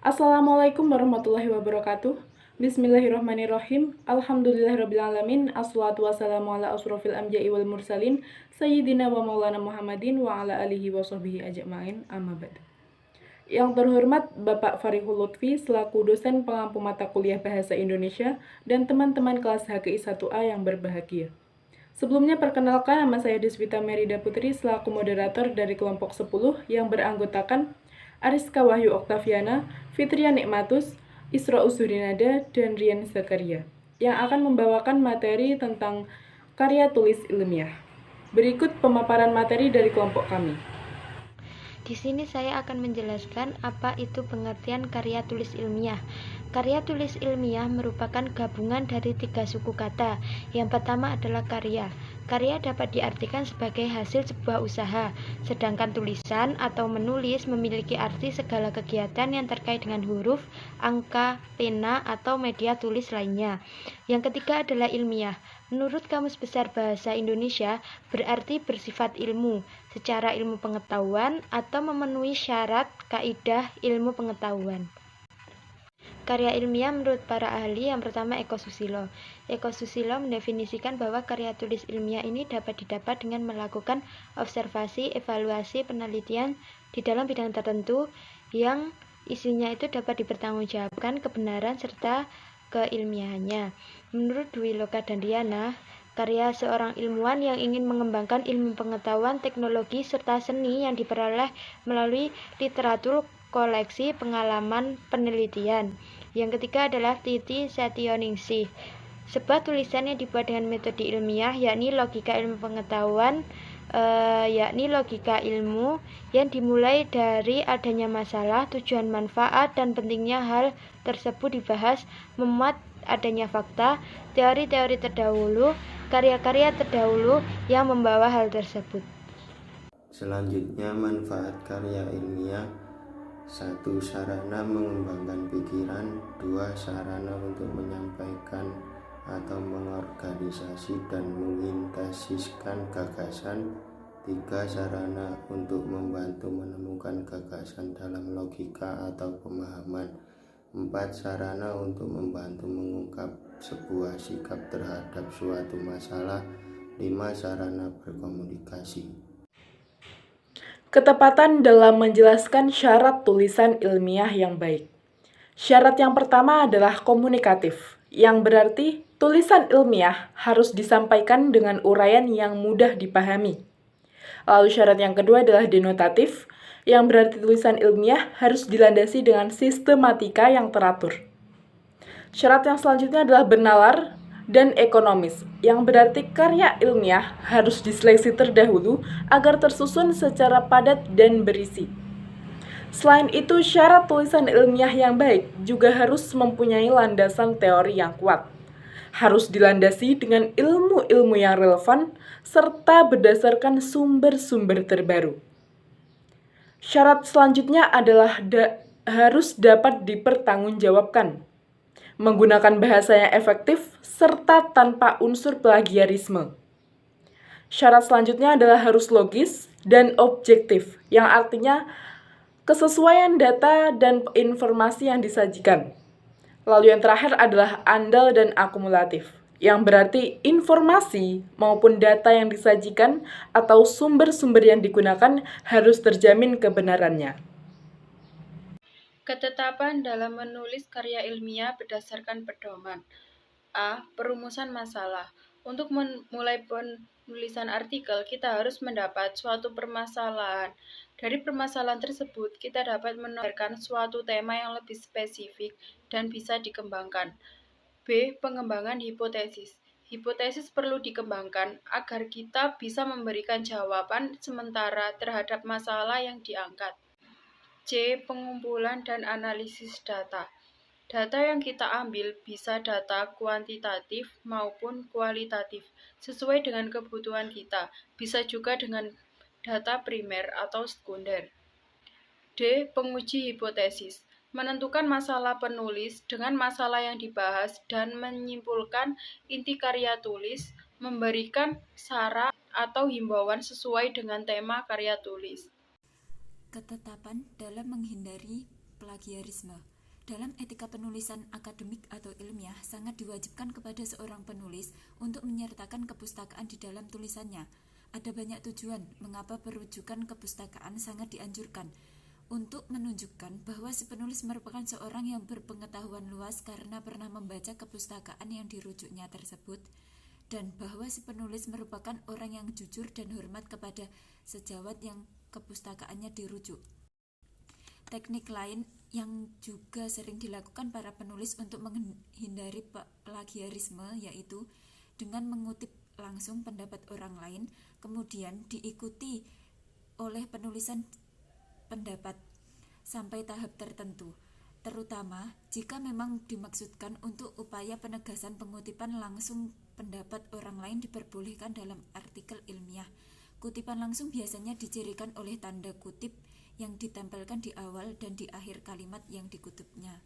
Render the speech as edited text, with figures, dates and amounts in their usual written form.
Assalamualaikum warahmatullahi wabarakatuh. Bismillahirrahmanirrahim. Alhamdulillahirrabbilalamin. Assalatu wassalamu ala asrofil anbiya'i wal mursalin Sayyidina wa maulana Muhammadin wa ala alihi wa sahbihi ajma'in. Amma ba'd. Yang terhormat Bapak Farihul Lutfi selaku dosen pengampu mata kuliah Bahasa Indonesia dan teman-teman kelas HKI 1A yang berbahagia. Sebelumnya perkenalkan, nama saya Deswita Merida Putri selaku moderator dari kelompok 10 yang beranggotakan Ariska Wahyu Oktaviana, Fitria Nikmatus, Isra Usurinada, dan Rian Zakaria yang akan membawakan materi tentang karya tulis ilmiah. Berikut pemaparan materi dari kelompok kami. Di sini saya akan menjelaskan apa itu pengertian karya tulis ilmiah. Karya tulis ilmiah merupakan gabungan dari 3 suku kata. Yang pertama adalah karya. Karya dapat diartikan sebagai hasil sebuah usaha, sedangkan tulisan atau menulis memiliki arti segala kegiatan yang terkait dengan huruf, angka, pena, atau media tulis lainnya. Yang ketiga adalah ilmiah. Menurut Kamus Besar Bahasa Indonesia, berarti bersifat ilmu, secara ilmu pengetahuan atau memenuhi syarat kaidah ilmu pengetahuan. Karya ilmiah menurut para ahli, yang pertama Eko Susilo. Eko Susilo mendefinisikan bahwa karya tulis ilmiah ini dapat didapat dengan melakukan observasi, evaluasi, penelitian di dalam bidang tertentu yang isinya itu dapat dipertanggungjawabkan kebenaran serta keilmiahannya. Menurut Dwi Loka dan Diana, karya seorang ilmuwan yang ingin mengembangkan ilmu pengetahuan, teknologi, serta seni yang diperoleh melalui literatur, koleksi, pengalaman, penelitian. Yang ketiga adalah Titi Setioningsih. Sebuah tulisan yang dibuat dengan metode ilmiah, yakni logika ilmu pengetahuan, yakni logika ilmu yang dimulai dari adanya masalah, tujuan manfaat, dan pentingnya hal tersebut dibahas, memuat adanya fakta, teori-teori terdahulu, karya-karya terdahulu yang membawa hal tersebut. Selanjutnya, manfaat karya ilmiah. 1. Sarana mengembangkan pikiran. 2. Sarana untuk menyampaikan atau mengorganisasi dan mengintegrasikan gagasan. 3. Sarana untuk membantu menemukan gagasan dalam logika atau pemahaman. 4. Sarana untuk membantu mengungkap sebuah sikap terhadap suatu masalah. 5. Sarana berkomunikasi. Ketepatan dalam menjelaskan syarat tulisan ilmiah yang baik. Syarat yang pertama adalah komunikatif, yang berarti tulisan ilmiah harus disampaikan dengan uraian yang mudah dipahami. Lalu syarat yang kedua adalah denotatif, yang berarti tulisan ilmiah harus dilandasi dengan sistematika yang teratur. Syarat yang selanjutnya adalah bernalar dan ekonomis, yang berarti karya ilmiah harus diseleksi terdahulu agar tersusun secara padat dan berisi. Selain itu, syarat tulisan ilmiah yang baik juga harus mempunyai landasan teori yang kuat. Harus dilandasi dengan ilmu-ilmu yang relevan serta berdasarkan sumber-sumber terbaru. Syarat selanjutnya adalah harus dapat dipertanggungjawabkan, menggunakan bahasa yang efektif, serta tanpa unsur plagiarisme. Syarat selanjutnya adalah harus logis dan objektif, yang artinya kesesuaian data dan informasi yang disajikan. Lalu yang terakhir adalah andal dan akumulatif, yang berarti informasi maupun data yang disajikan atau sumber-sumber yang digunakan harus terjamin kebenarannya. Ketetapan dalam menulis karya ilmiah berdasarkan pedoman. A. Perumusan masalah. Untuk memulai penulisan artikel, kita harus mendapat suatu permasalahan. Dari permasalahan tersebut, kita dapat menawarkan suatu tema yang lebih spesifik dan bisa dikembangkan. B. Pengembangan hipotesis. Hipotesis perlu dikembangkan agar kita bisa memberikan jawaban sementara terhadap masalah yang diangkat. C. Pengumpulan dan analisis data. Data yang kita ambil bisa data kuantitatif maupun kualitatif, sesuai dengan kebutuhan kita. Bisa juga dengan data primer atau sekunder. D. Penguji hipotesis. Menentukan masalah penulis dengan masalah yang dibahas dan menyimpulkan inti karya tulis, memberikan saran atau himbauan sesuai dengan tema karya tulis. Ketetapan dalam menghindari plagiarisme. Dalam etika penulisan akademik atau ilmiah, sangat diwajibkan kepada seorang penulis untuk menyertakan kepustakaan di dalam tulisannya. Ada banyak tujuan mengapa perujukan kepustakaan sangat dianjurkan. Untuk menunjukkan bahwa si penulis merupakan seorang yang berpengetahuan luas karena pernah membaca kepustakaan yang dirujuknya tersebut, dan bahwa si penulis merupakan orang yang jujur dan hormat kepada sejawat yang kepustakaannya dirujuk. Teknik lain yang juga sering dilakukan para penulis untuk menghindari plagiarisme yaitu dengan mengutip langsung pendapat orang lain, kemudian diikuti oleh penulisan pendapat sampai tahap tertentu, terutama jika memang dimaksudkan untuk upaya penegasan pengutipan langsung pendapat orang lain diperbolehkan dalam artikel ilmiah. Kutipan langsung biasanya dicirikan oleh tanda kutip yang ditempelkan di awal dan di akhir kalimat yang dikutipnya.